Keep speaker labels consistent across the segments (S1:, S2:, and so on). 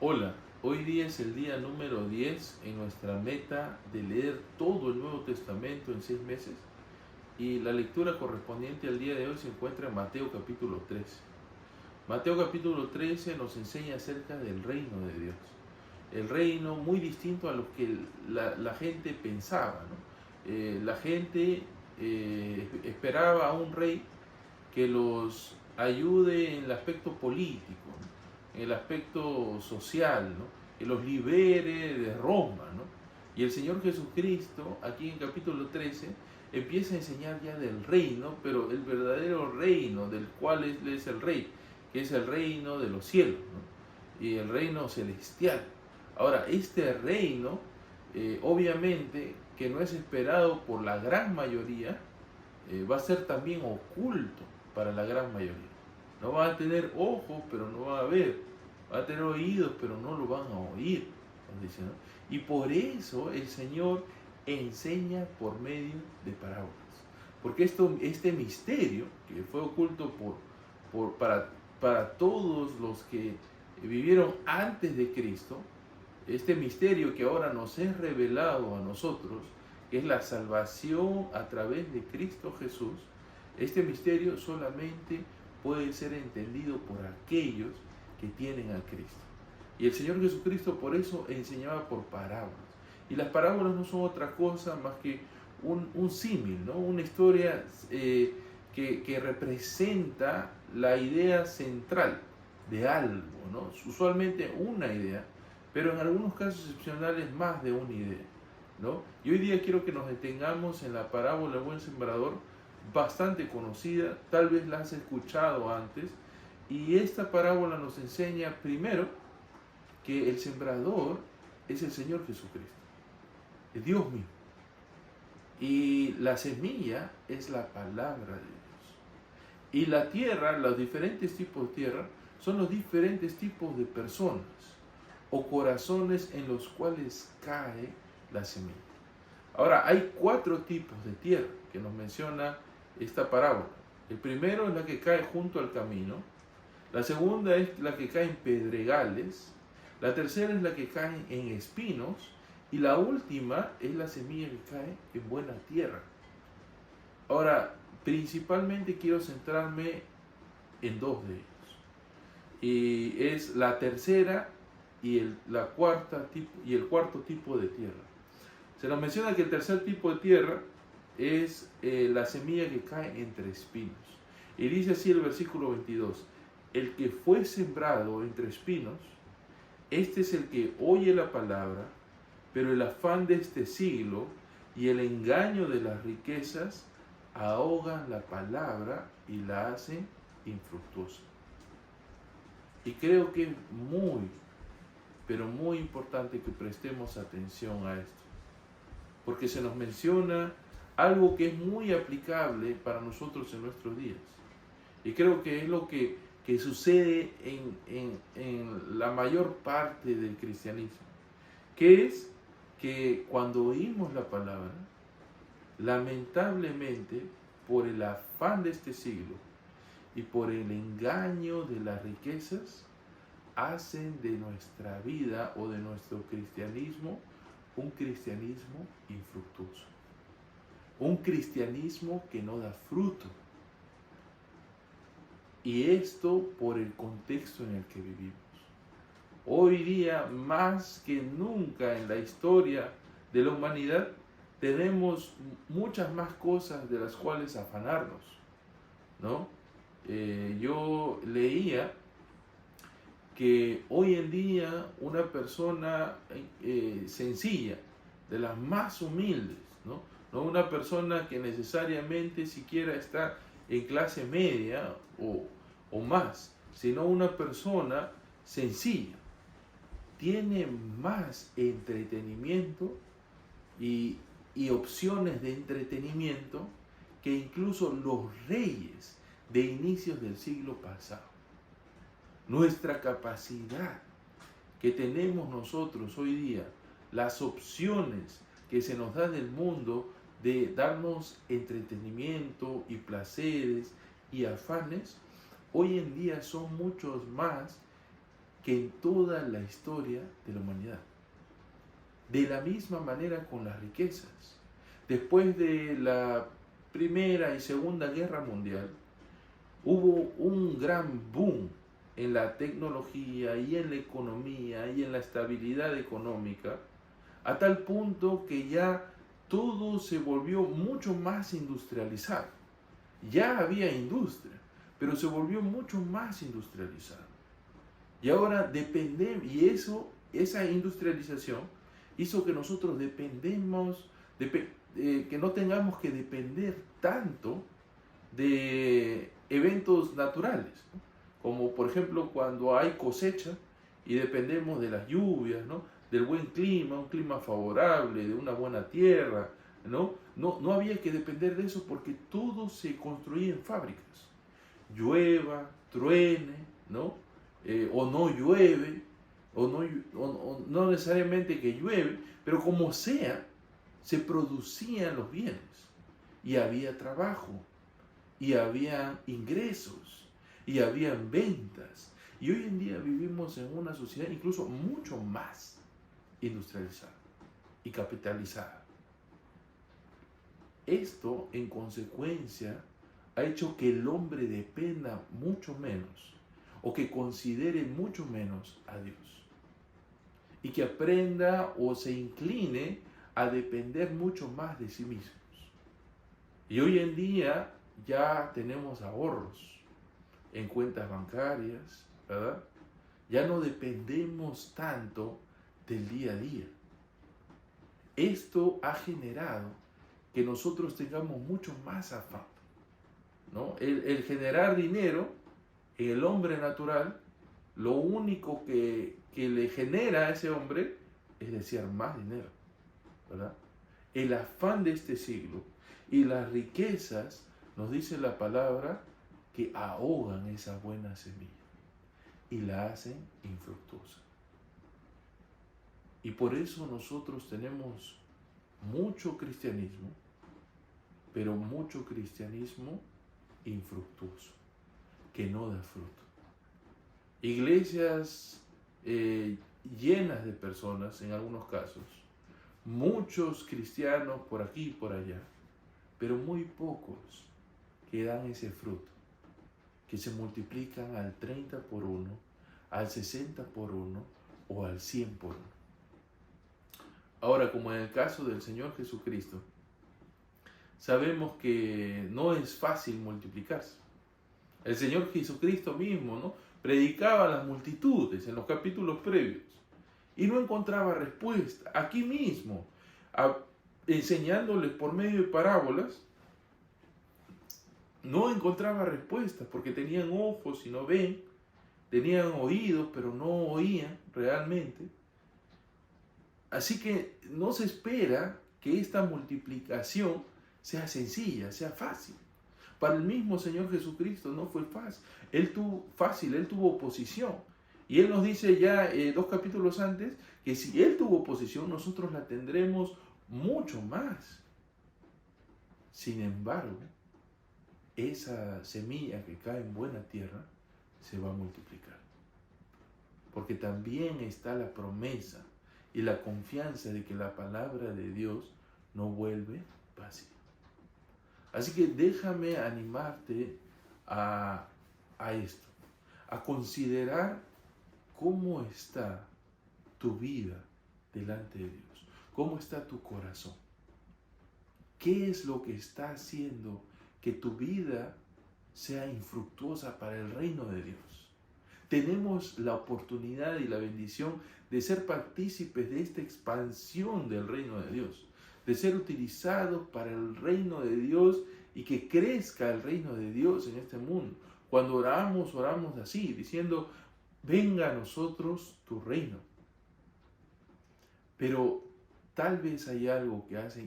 S1: Hola, hoy día es el día número 10 en nuestra meta de leer todo el Nuevo Testamento en 6 meses y la lectura correspondiente al día de hoy se encuentra en Mateo capítulo 13. Mateo capítulo 13 nos enseña acerca del reino de Dios. El reino muy distinto a lo que la gente pensaba, ¿no? La gente esperaba a un rey que los ayude en el aspecto político, ¿no? En el aspecto social, ¿no? Que los libere de Roma, ¿no? Y el Señor Jesucristo, aquí en capítulo 13, empieza a enseñar ya del reino, pero el verdadero reino del cual Él es el rey, que es el reino de los cielos, ¿no? Y el reino celestial. Ahora, este reino, obviamente, que no es esperado por la gran mayoría, va a ser también oculto para la gran mayoría. No van a tener ojos, pero no van a ver. Van a tener oídos, pero no lo van a oír. Dice, ¿no? Y por eso el Señor enseña por medio de parábolas. Porque este misterio que fue oculto para todos los que vivieron antes de Cristo, este misterio que ahora nos es revelado a nosotros, que es la salvación a través de Cristo Jesús, este misterio solamente puede ser entendido por aquellos que tienen a Cristo. Y el Señor Jesucristo por eso enseñaba por parábolas. Y las parábolas no son otra cosa más que un símil, ¿no? Una historia que representa la idea central de algo, ¿no? Usualmente una idea, pero en algunos casos excepcionales más de una idea, ¿no? Y hoy día quiero que nos detengamos en la parábola del buen sembrador, bastante conocida, tal vez la has escuchado antes, y esta parábola nos enseña primero que el sembrador es el Señor Jesucristo, es Dios mismo, y la semilla es la palabra de Dios. Y la tierra, los diferentes tipos de tierra, son los diferentes tipos de personas o corazones en los cuales cae la semilla. Ahora, hay 4 tipos de tierra que nos menciona esta parábola. El primero es la que cae junto al camino, la segunda es la que cae en pedregales, la tercera es la que cae en espinos y la última es la semilla que cae en buena tierra. Ahora, principalmente quiero centrarme en 2 de ellos. Y es la tercera y el cuarto tipo de tierra. Se nos menciona que el tercer tipo de tierra es la semilla que cae entre espinos. Y dice así el versículo 22, el que fue sembrado entre espinos, este es el que oye la palabra, pero el afán de este siglo y el engaño de las riquezas ahogan la palabra y la hacen infructuosa. Y creo que es pero muy importante que prestemos atención a esto, porque se nos menciona algo que es muy aplicable para nosotros en nuestros días. Y creo que es lo que sucede en la mayor parte del cristianismo, que es que cuando oímos la palabra, lamentablemente, por el afán de este siglo y por el engaño de las riquezas, hacen de nuestra vida o de nuestro cristianismo un cristianismo infructuoso, un cristianismo que no da fruto. Y esto por el contexto en el que vivimos. Hoy día, más que nunca en la historia de la humanidad, tenemos muchas más cosas de las cuales afanarnos, ¿no? Yo leía que hoy en día una persona sencilla, de las más humildes, ¿no? No una persona que necesariamente siquiera está en clase media o más, sino una persona sencilla, tiene más entretenimiento y opciones de entretenimiento que incluso los reyes de inicios del siglo pasado. Nuestra capacidad que tenemos nosotros hoy día, las opciones que se nos da del mundo de darnos entretenimiento y placeres y afanes, hoy en día son muchos más que en toda la historia de la humanidad. De la misma manera con las riquezas. Después de la Primera y Segunda Guerra Mundial, hubo un gran boom en la tecnología y en la economía y en la estabilidad económica, a tal punto que ya todo se volvió mucho más industrializado. Ya había industria, pero se volvió mucho más industrializado. Y ahora dependemos, y esa industrialización hizo que nosotros que no tengamos que depender tanto de eventos naturales, ¿no? Como por ejemplo cuando hay cosecha y dependemos de las lluvias, ¿no? Del buen clima, un clima favorable, de una buena tierra, ¿no? No había que depender de eso porque todo se construía en fábricas. Llueva, truene, ¿no? O no llueve, o no necesariamente que llueve, pero como sea, se producían los bienes y había trabajo y había ingresos y habían ventas. Y hoy en día vivimos en una sociedad incluso mucho más industrializada y capitalizada. Esto, en consecuencia, ha hecho que el hombre dependa mucho menos o que considere mucho menos a Dios y que aprenda o se incline a depender mucho más de sí mismos. Y hoy en día ya tenemos ahorros en cuentas bancarias, ¿verdad? Ya no dependemos tanto del día a día. Esto ha generado que nosotros tengamos mucho más afán, ¿no? El generar dinero en el hombre natural, lo único que le genera a ese hombre es desear más dinero, ¿verdad? El afán de este siglo y las riquezas, nos dice la palabra, que ahogan esa buena semilla y la hacen infructuosa. Y por eso nosotros tenemos mucho cristianismo, pero mucho cristianismo infructuoso, que no da fruto. Iglesias llenas de personas, en algunos casos, muchos cristianos por aquí y por allá, pero muy pocos que dan ese fruto, que se multiplican al 30 por 1, al 60 por 1 o al 100 por 1. Ahora, como en el caso del Señor Jesucristo, sabemos que no es fácil multiplicarse. El Señor Jesucristo mismo, ¿no?, predicaba a las multitudes en los capítulos previos y no encontraba respuesta. Aquí mismo, enseñándoles por medio de parábolas, no encontraba respuesta porque tenían ojos y no ven, tenían oídos pero no oían realmente. Así que no se espera que esta multiplicación sea sencilla, sea fácil. Para el mismo Señor Jesucristo no fue fácil. Él tuvo oposición. Y Él nos dice ya 2 capítulos antes que si Él tuvo oposición, nosotros la tendremos mucho más. Sin embargo, esa semilla que cae en buena tierra se va a multiplicar. Porque también está la promesa y la confianza de que la palabra de Dios no vuelve vacía. Así que déjame animarte a esto, a considerar cómo está tu vida delante de Dios, cómo está tu corazón, qué es lo que está haciendo que tu vida sea infructuosa para el reino de Dios. Tenemos la oportunidad y la bendición de ser partícipes de esta expansión del reino de Dios, de ser utilizados para el reino de Dios y que crezca el reino de Dios en este mundo. Cuando oramos así, diciendo, venga a nosotros tu reino. Pero tal vez hay algo que hace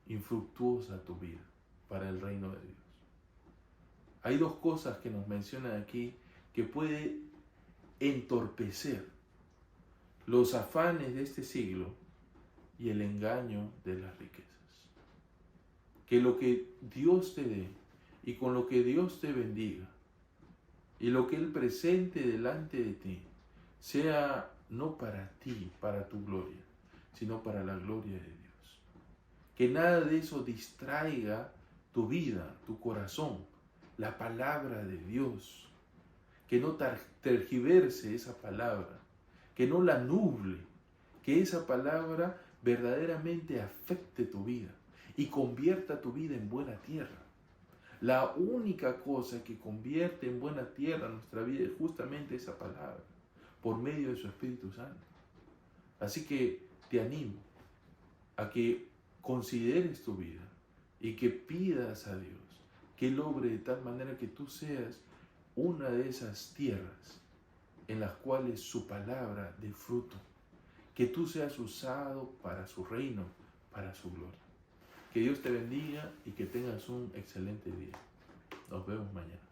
S1: infructuosa tu vida para el reino de Dios. Hay 2 cosas que nos mencionan aquí que puede entorpecer los afanes de este siglo y el engaño de las riquezas. Que lo que Dios te dé y con lo que Dios te bendiga y lo que Él presente delante de ti sea no para ti, para tu gloria, sino para la gloria de Dios. Que nada de eso distraiga tu vida, tu corazón, la palabra de Dios. Que no tergiverse esa palabra, que no la nuble, que esa palabra verdaderamente afecte tu vida y convierta tu vida en buena tierra. La única cosa que convierte en buena tierra nuestra vida es justamente esa palabra, por medio de su Espíritu Santo. Así que te animo a que consideres tu vida y que pidas a Dios que Él obre de tal manera que tú seas una de esas tierras en las cuales su palabra dé fruto, que tú seas usado para su reino, para su gloria. Que Dios te bendiga y que tengas un excelente día. Nos vemos mañana.